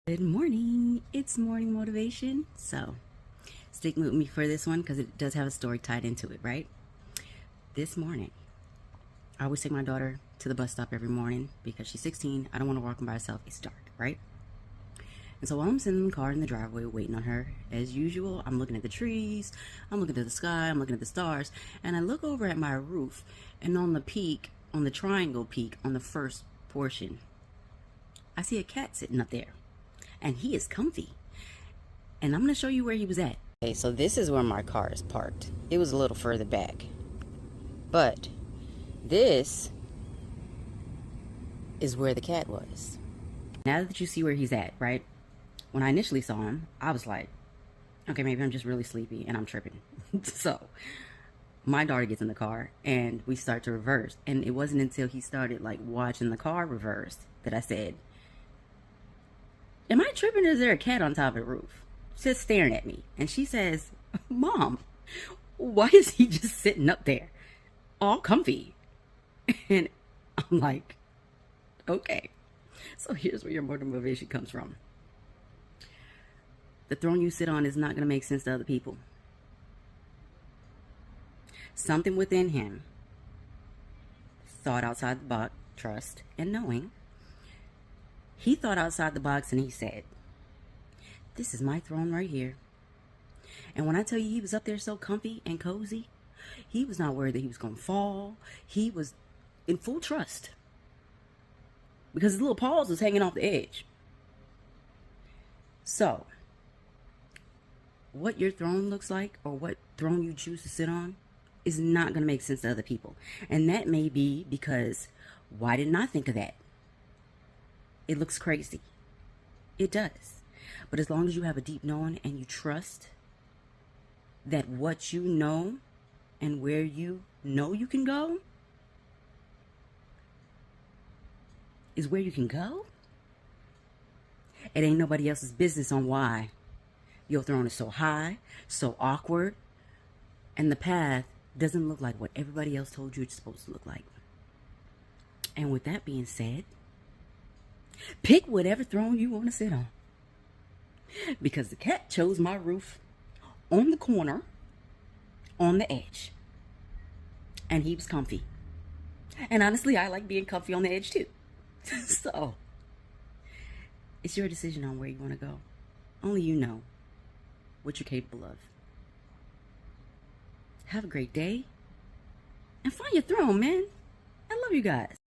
Good morning. It's morning motivation. So stick with me for this one because it does have a story tied into it, right? This morning, I always take my daughter to the bus stop every morning because she's 16. I don't want to walk by herself. It's dark, right? And so while I'm sitting in the car in the driveway waiting on her, as usual, I'm looking at the trees, I'm looking at the sky, I'm looking at the stars, and I look over at my roof, and on the peak, on the triangle peak, on the first portion, I see a cat sitting up there. And he is comfy. And I'm going to show you where he was at. Okay, so this is where my car is parked. It was a little further back. But this is where the cat was. Now that you see where he's at, right? When I initially saw him, I was like, okay, maybe I'm just really sleepy and I'm tripping. So my daughter gets in the car and we start to reverse. And it wasn't until he started like watching the car reverse that I said, am I tripping or is there a cat on top of the roof? Just staring at me. And she says, Mom, why is he just sitting up there? All comfy. And I'm like, okay. So here's where your motivation comes from. The throne you sit on is not going to make sense to other people. Something within him thought outside the box, trust, and knowing. He thought outside the box and he said, this is my throne right here. And when I tell you he was up there so comfy and cozy, he was not worried that he was going to fall. He was in full trust because his little paws was hanging off the edge. So, what your throne looks like or what throne you choose to sit on is not going to make sense to other people. And that may be because, why didn't I think of that? It looks crazy. It does. But as long as you have a deep knowing and you trust that what you know and where you know you can go is where you can go, it ain't nobody else's business on why your throne is so high, so awkward, and the path doesn't look like what everybody else told you it's supposed to look like. And with that being said, pick whatever throne you want to sit on. Because the cat chose my roof on the corner, on the edge. And he was comfy. And honestly, I like being comfy on the edge too. So, it's your decision on where you want to go. Only you know what you're capable of. Have a great day. And find your throne, man. I love you guys.